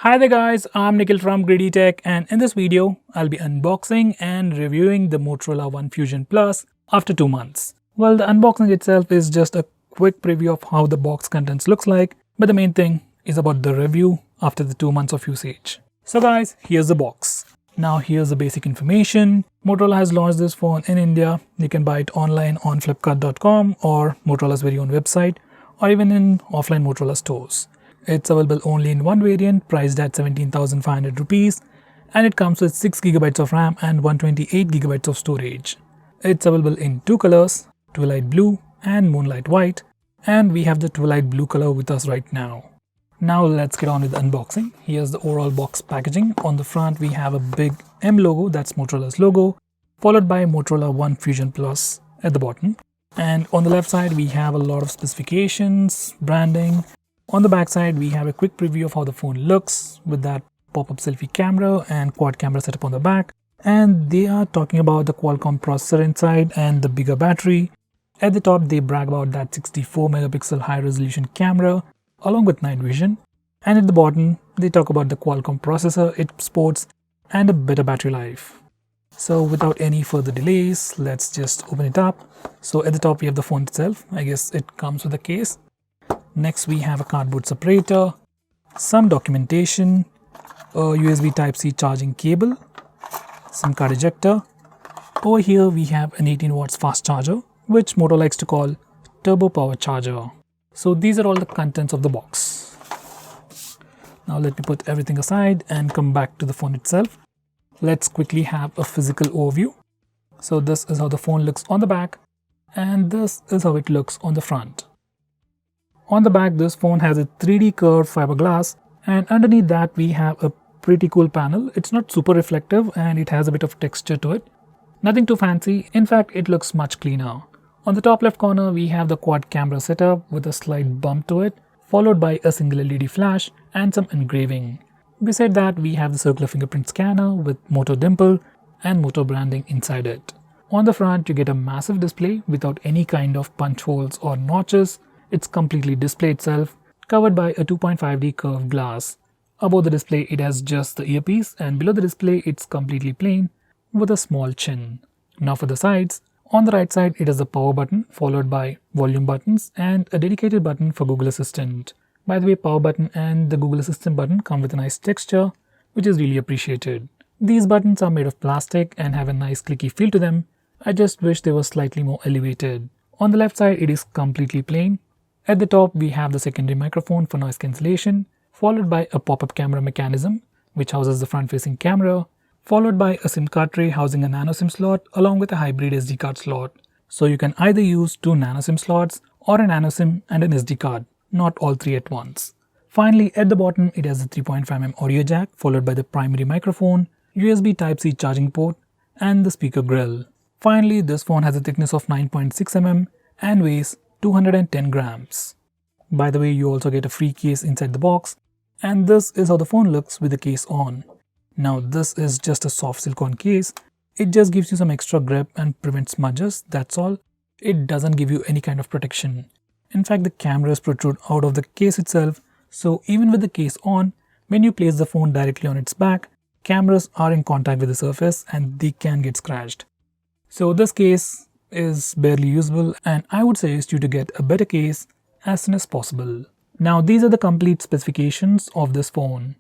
Hi there guys, I'm Nikhil from GreedyTech, and in this video, I'll be unboxing and reviewing the Motorola One Fusion Plus after 2 months. Well, the unboxing itself is just a quick preview of how the box contents looks like, but the main thing is about the review after the 2 months of usage. So guys, here's the box. Now here's the basic information. Motorola has launched this phone in India. You can buy it online on flipkart.com or Motorola's very own website, or even in offline Motorola stores. It's available only in one variant, priced at 17,500 rupees, and it comes with 6GB of RAM and 128GB of storage. It's available in two colors, Twilight Blue and Moonlight White, and we have the Twilight Blue color with us right now. Now let's get on with the unboxing. Here's the overall box packaging. On the front we have a big M logo, that's Motorola's logo, followed by Motorola One Fusion Plus at the bottom. And on the left side we have a lot of specifications, branding. On the back side we have a quick preview of how the phone looks with that pop-up selfie camera and quad camera setup on the back. And they are talking about the Qualcomm processor inside and the bigger battery. At the top they brag about that 64 megapixel high resolution camera along with night vision, and at the bottom they talk about the Qualcomm processor it sports and a better battery life. So without any further delays, let's just open it up. So at the top we have the phone itself. I guess it comes with a case. Next we have a cardboard separator, some documentation, a USB Type-C charging cable, SIM card ejector. Over here we have an 18 watts fast charger, which Moto likes to call turbo power charger. So these are all the contents of the box. Now let me put everything aside and come back to the phone itself. Let's quickly have a physical overview. So this is how the phone looks on the back, and this is how it looks on the front. On the back, this phone has a 3D curved fiberglass, and underneath that we have a pretty cool panel. It's not super reflective and it has a bit of texture to it. Nothing too fancy, in fact it looks much cleaner. On the top left corner we have the quad camera setup with a slight bump to it, followed by a single LED flash and some engraving. Beside that we have the circular fingerprint scanner with Moto dimple and Moto branding inside it. On the front you get a massive display without any kind of punch holes or notches. It's completely display itself, covered by a 2.5D curved glass. Above the display it has just the earpiece, and below the display it's completely plain with a small chin. Now for the sides. On the right side it has the power button followed by volume buttons and a dedicated button for Google Assistant. By the way, power button and the Google Assistant button come with a nice texture, which is really appreciated. These buttons are made of plastic and have a nice clicky feel to them. I just wish they were slightly more elevated. On the left side it is completely plain. At the top we have the secondary microphone for noise cancellation, followed by a pop-up camera mechanism which houses the front-facing camera, followed by a SIM card tray housing a nano SIM slot along with a hybrid SD card slot. So you can either use two nano SIM slots or a nano SIM and an SD card, not all three at once. Finally, at the bottom it has a 3.5mm audio jack followed by the primary microphone, USB Type-C charging port and the speaker grill. Finally, this phone has a thickness of 9.6mm and weighs 210 grams. By the way, you also get a free case inside the box, and this is how the phone looks with the case on. Now this is just a soft silicone case. It just gives you some extra grip and prevents smudges, that's all. It doesn't give you any kind of protection. In fact, the cameras protrude out of the case itself, so even with the case on, when you place the phone directly on its back, cameras are in contact with the surface and they can get scratched. So this case is barely usable, and I would suggest you to get a better case as soon as possible. Now these are the complete specifications of this phone.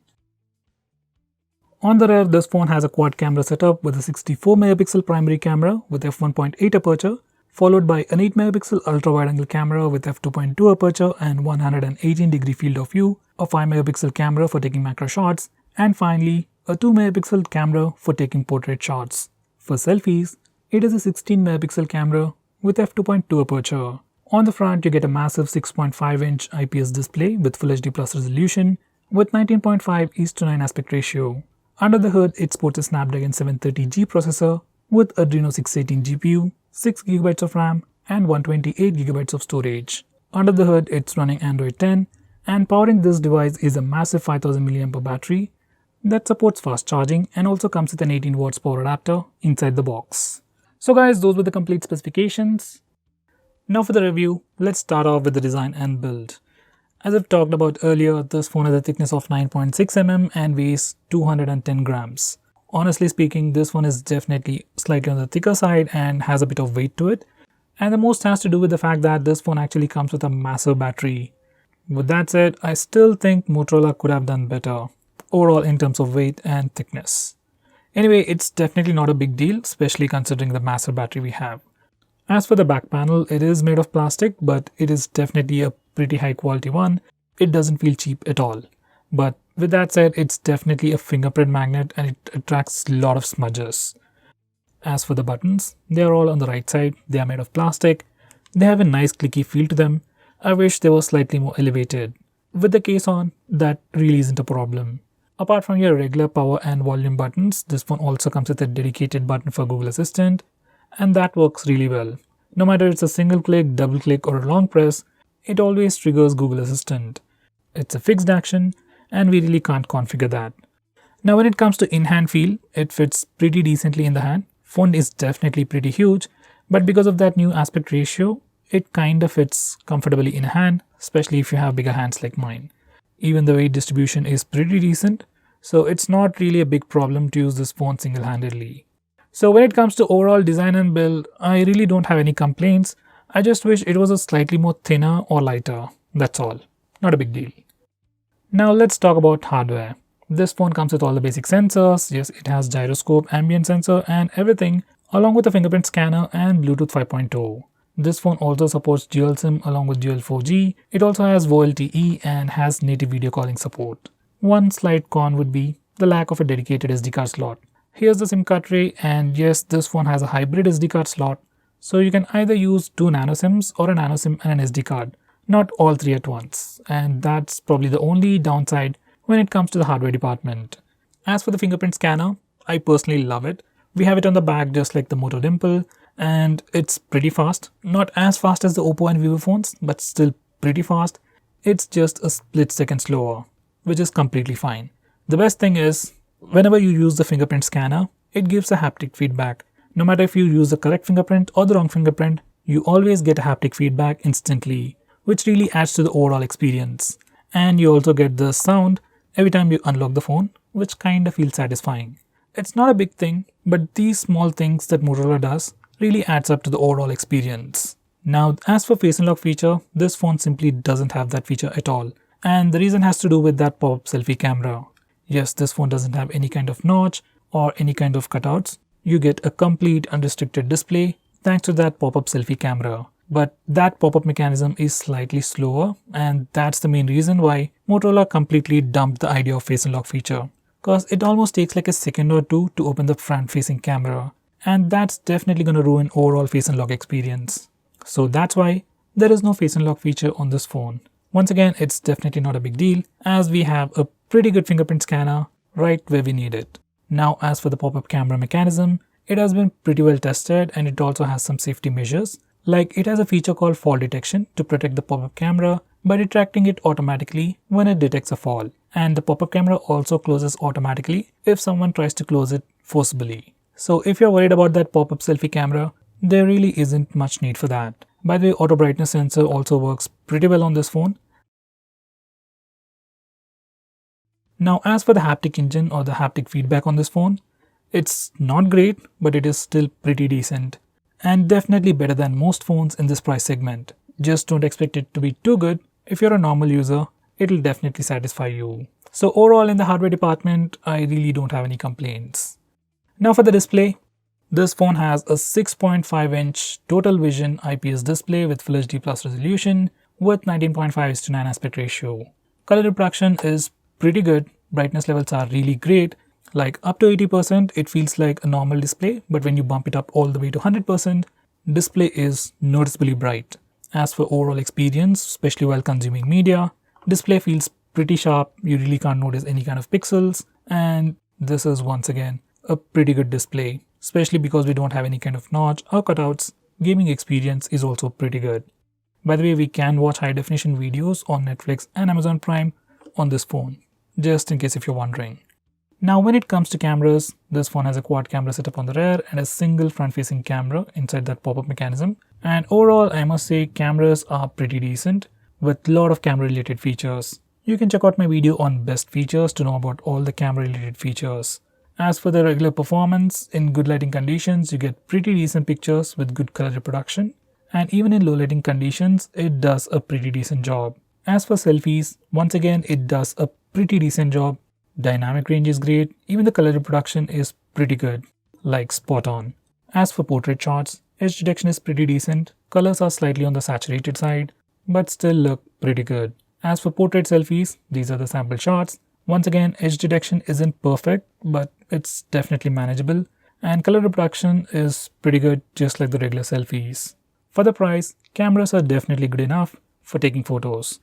On the rear, this phone has a quad camera setup with a 64 megapixel primary camera with f1.8 aperture, followed by an 8 megapixel ultra wide angle camera with f2.2 aperture and 118 degree field of view, a 5 megapixel camera for taking macro shots, and finally a 2 megapixel camera for taking portrait shots. For selfies, it is a 16 megapixel camera with f2.2 aperture. On the front you get a massive 6.5-inch IPS display with Full HD Plus resolution with 19.5:9 aspect ratio. Under the hood it sports a Snapdragon 730G processor with Adreno 618 GPU, 6GB of RAM and 128GB of storage. Under the hood it's running Android 10, and powering this device is a massive 5000 mAh battery that supports fast charging and also comes with an 18 watts power adapter inside the box. So guys, those were the complete specifications. Now for the review, let's start off with the design and build. As I've talked about earlier, this phone has a thickness of 9.6 mm and weighs 210 grams. Honestly speaking, this one is definitely slightly on the thicker side and has a bit of weight to it. And the most has to do with the fact that this phone actually comes with a massive battery. With that said, I still think Motorola could have done better overall in terms of weight and thickness. Anyway, it's definitely not a big deal, especially considering the massive battery we have. As for the back panel, it is made of plastic, but it is definitely a pretty high quality one. It doesn't feel cheap at all. But with that said, it's definitely a fingerprint magnet and it attracts a lot of smudges. As for the buttons, they are all on the right side. They are made of plastic. They have a nice clicky feel to them. I wish they were slightly more elevated. With the case on, that really isn't a problem. Apart from your regular power and volume buttons, this phone also comes with a dedicated button for Google Assistant, and that works really well. No matter it's a single click, double click or a long press, it always triggers Google Assistant. It's a fixed action and we really can't configure that. Now when it comes to in-hand feel, it fits pretty decently in the hand. Phone is definitely pretty huge, but because of that new aspect ratio, it kind of fits comfortably in a hand, especially if you have bigger hands like mine. Even the weight distribution is pretty decent, so it's not really a big problem to use this phone single-handedly. So when it comes to overall design and build, I really don't have any complaints. I just wish it was a slightly more thinner or lighter. That's all. Not a big deal. Now let's talk about hardware. This phone comes with all the basic sensors. Yes, it has gyroscope, ambient sensor and everything, along with a fingerprint scanner and Bluetooth 5.0. This phone also supports dual SIM along with dual 4G. It also has VoLTE and has native video calling support. One slight con would be the lack of a dedicated SD card slot. Here's the SIM card tray, and yes, this phone has a hybrid SD card slot, so you can either use two nano SIMs or a nano SIM and an SD card, not all three at once, and that's probably the only downside when it comes to the hardware department. As for the fingerprint scanner, I personally love it. We have it on the back just like the Moto Dimple, and it's pretty fast. Not as fast as the Oppo and Vivo phones, but still pretty fast. It's just a split second slower, which is completely fine. The best thing is, whenever you use the fingerprint scanner, it gives a haptic feedback. No matter if you use the correct fingerprint or the wrong fingerprint, you always get a haptic feedback instantly, which really adds to the overall experience. And you also get the sound every time you unlock the phone, which kind of feels satisfying. It's not a big thing, but these small things that Motorola does really adds up to the overall experience. Now, as for face unlock feature, this phone simply doesn't have that feature at all. And the reason has to do with that pop-up selfie camera. Yes, this phone doesn't have any kind of notch or any kind of cutouts. You get a complete unrestricted display thanks to that pop-up selfie camera. But that pop-up mechanism is slightly slower, and that's the main reason why Motorola completely dumped the idea of face unlock feature. Cause it almost takes like a second or two to open the front-facing camera, and that's definitely gonna ruin overall face unlock experience. So that's why there is no face unlock feature on this phone. Once again, it's definitely not a big deal as we have a pretty good fingerprint scanner right where we need it. Now as for the pop-up camera mechanism, it has been pretty well tested and it also has some safety measures. Like it has a feature called fall detection to protect the pop-up camera by retracting it automatically when it detects a fall. And the pop-up camera also closes automatically if someone tries to close it forcibly. So if you're worried about that pop-up selfie camera, there really isn't much need for that. By the way, auto brightness sensor also works pretty well on this phone. Now as for the haptic engine or the haptic feedback on this phone, it's not great, but it is still pretty decent. And definitely better than most phones in this price segment. Just don't expect it to be too good. If you're a normal user, it'll definitely satisfy you. So overall in the hardware department, I really don't have any complaints. Now for the display, this phone has a 6.5-inch total vision IPS display with Full HD Plus resolution with 19.5:9 aspect ratio. Color reproduction is pretty good. Brightness levels are really great. Like up to 80%, it feels like a normal display, but when you bump it up all the way to 100%, display is noticeably bright. As for overall experience, especially while consuming media, display feels pretty sharp. You really can't notice any kind of pixels, and this is once again a pretty good display, especially because we don't have any kind of notch or cutouts. Gaming experience is also pretty good. By the way, we can watch high definition videos on Netflix and Amazon Prime on this phone, just in case if you're wondering. Now when it comes to cameras, this phone has a quad camera setup on the rear and a single front-facing camera inside that pop-up mechanism. And overall, I must say cameras are pretty decent. with a lot of camera related features. You can check out my video on best features to know about all the camera related features. As for the regular performance, in good lighting conditions, you get pretty decent pictures with good color reproduction. And even in low lighting conditions, it does a pretty decent job. As for selfies, once again, it does a pretty decent job. Dynamic range is great. Even the color reproduction is pretty good, like spot on. As for portrait shots, edge detection is pretty decent. Colors are slightly on the saturated side, but still look pretty good. As for portrait selfies, these are the sample shots. Once again, edge detection isn't perfect, but it's definitely manageable. And color reproduction is pretty good, just like the regular selfies. For the price, cameras are definitely good enough for taking photos.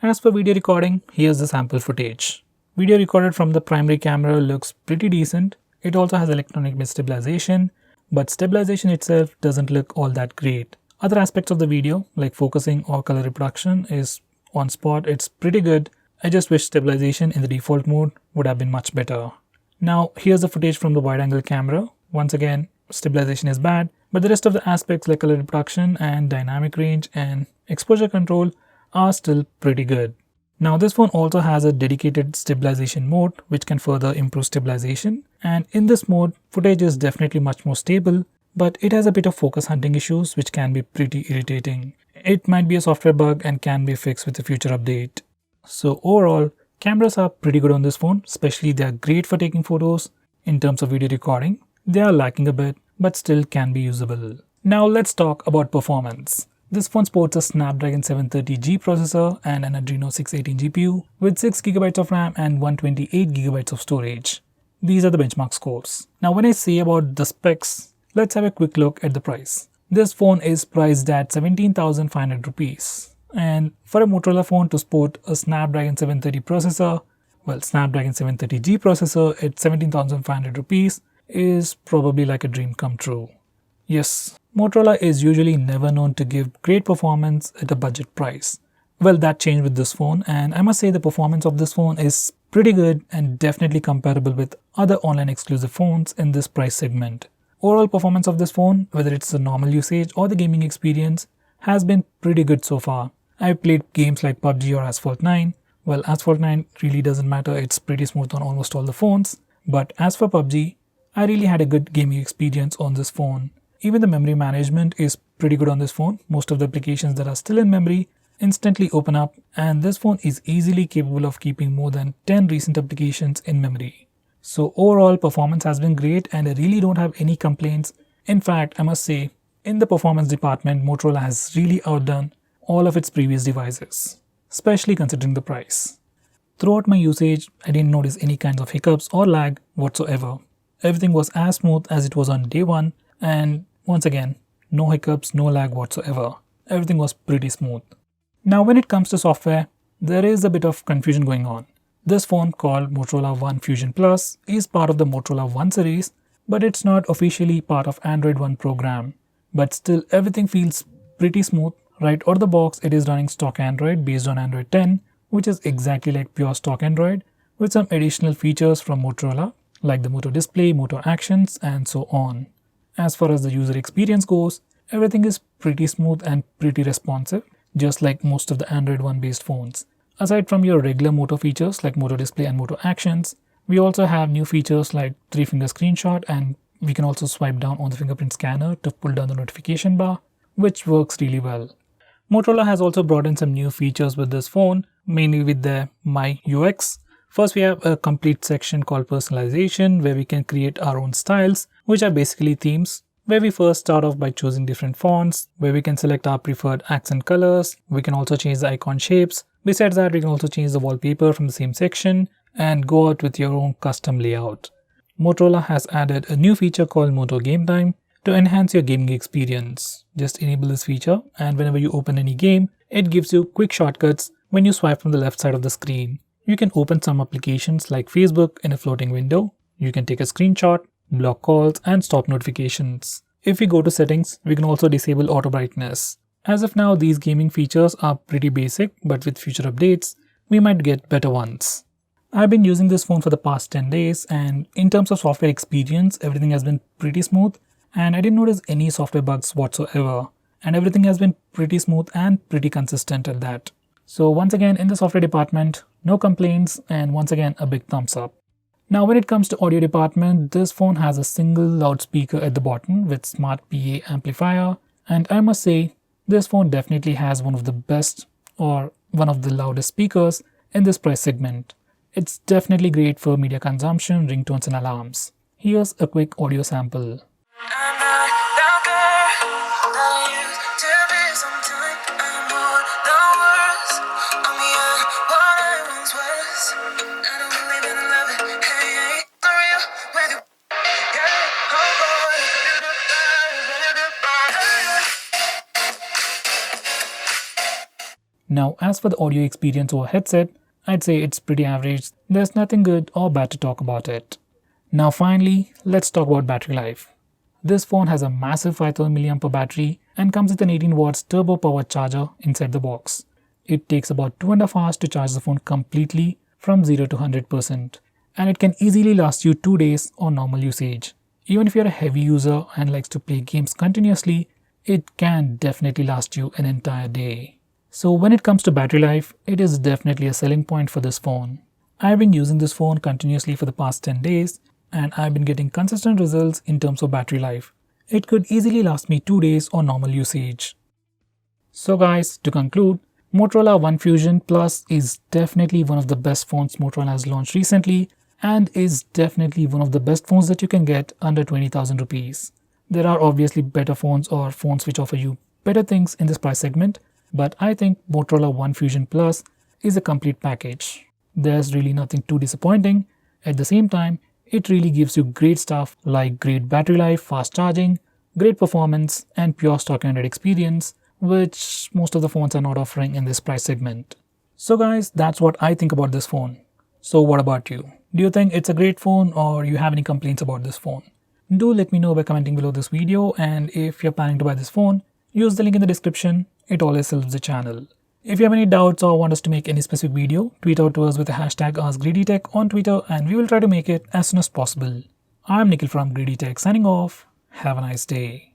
As for video recording, here's the sample footage. Video recorded from the primary camera looks pretty decent. It also has electronic mid stabilization, but stabilization itself doesn't look all that great. Other aspects of the video, like focusing or color reproduction, is on spot. It's pretty good. I just wish stabilization in the default mode would have been much better. Now, here's the footage from the wide angle camera. Once again, stabilization is bad, but the rest of the aspects like color reproduction and dynamic range and exposure control are still pretty good. Now, this phone also has a dedicated stabilization mode which can further improve stabilization, and in this mode, footage is definitely much more stable, but it has a bit of focus hunting issues which can be pretty irritating. It might be a software bug and can be fixed with a future update. So overall, cameras are pretty good on this phone, especially they are great for taking photos. In terms of video recording, they are lacking a bit, but still can be usable. Now let's talk about performance. This phone sports a Snapdragon 730G processor and an Adreno 618 GPU with 6GB of RAM and 128GB of storage. These are the benchmark scores. Now when I say about the specs, let's have a quick look at the price. This phone is priced at 17,500 rupees. And for a Motorola phone to sport a Snapdragon 730 processor, Snapdragon 730G processor at 17,500 rupees is probably like a dream come true. Yes, Motorola is usually never known to give great performance at a budget price. Well, that changed with this phone, and I must say the performance of this phone is pretty good and definitely comparable with other online exclusive phones in this price segment. Overall performance of this phone, whether it's the normal usage or the gaming experience, has been pretty good so far. I've played games like PUBG or Asphalt 9. Well, Asphalt 9 really doesn't matter, it's pretty smooth on almost all the phones. But as for PUBG, I really had a good gaming experience on this phone. Even the memory management is pretty good on this phone. Most of the applications that are still in memory instantly open up, and this phone is easily capable of keeping more than 10 recent applications in memory. So overall performance has been great and I really don't have any complaints. In fact, I must say, in the performance department, Motorola has really outdone all of its previous devices, especially considering the price. Throughout my usage, I didn't notice any kinds of hiccups or lag whatsoever. Everything was as smooth as it was on day one, and once again, no hiccups, no lag whatsoever. Everything was pretty smooth. Now when it comes to software, there is a bit of confusion going on. This phone called Motorola One Fusion Plus is part of the Motorola One series, but it's not officially part of Android One program. But still everything feels pretty smooth. Right out of the box, it is running stock Android based on Android 10, which is exactly like pure stock Android with some additional features from Motorola like the Moto Display, Moto Actions, and so on. As far as the user experience goes, everything is pretty smooth and pretty responsive, just like most of the Android One based phones. Aside from your regular Moto features like Moto Display and Moto Actions, we also have new features like 3-finger screenshot, and we can also swipe down on the fingerprint scanner to pull down the notification bar, which works really well. Motorola has also brought in some new features with this phone, mainly with their My UX. First, we have a complete section called personalization, where we can create our own styles, which are basically themes, where we first start off by choosing different fonts, where we can select our preferred accent colors. We can also change the icon shapes. Besides that, we can also change the wallpaper from the same section and go out with your own custom layout. Motorola has added a new feature called Moto Game Time to enhance your gaming experience. Just enable this feature, and whenever you open any game, it gives you quick shortcuts when you swipe from the left side of the screen. You can open some applications like Facebook in a floating window. You can take a screenshot, block calls, and stop notifications. If we go to settings, we can also disable auto brightness. As of now, these gaming features are pretty basic, but with future updates, we might get better ones. I've been using this phone for the past 10 days, and in terms of software experience, everything has been pretty smooth, and I didn't notice any software bugs whatsoever, and everything has been pretty smooth and pretty consistent at that. So once again, in the software department, no complaints, and once again a big thumbs up. Now when it comes to audio department, this phone has a single loudspeaker at the bottom with smart PA amplifier, and I must say this phone definitely has one of the best or one of the loudest speakers in this price segment. It's definitely great for media consumption, ringtones and alarms. Here's a quick audio sample. Now, as for the audio experience over headset, I'd say it's pretty average. There's nothing good or bad to talk about it. Now finally, let's talk about battery life. This phone has a massive 5000 mAh battery and comes with an 18 watts turbo powered charger inside the box. It takes about 2.5 hours to charge the phone completely from 0 to 100%, and it can easily last you 2 days on normal usage. Even if you're a heavy user and likes to play games continuously, it can definitely last you an entire day. So when it comes to battery life, it is definitely a selling point for this phone. I've been using this phone continuously for the past 10 days and I've been getting consistent results in terms of battery life. It could easily last me 2 days on normal usage. So guys, to conclude, Motorola One Fusion Plus is definitely one of the best phones Motorola has launched recently and is definitely one of the best phones that you can get under 20,000 rupees. There are obviously better phones or phones which offer you better things in this price segment, but I think Motorola One Fusion Plus is a complete package. There's really nothing too disappointing. At the same time, it really gives you great stuff like great battery life, fast charging, great performance, and pure stock Android experience, which most of the phones are not offering in this price segment. So guys, that's what I think about this phone. So what about you? Do you think it's a great phone or you have any complaints about this phone? Do let me know by commenting below this video, and if you're planning to buy this phone, use the link in the description. It always helps the channel. If you have any doubts or want us to make any specific video, tweet out to us with the hashtag AskGreedyTech on Twitter and we will try to make it as soon as possible. I'm Nikhil from GreedyTech signing off. Have a nice day.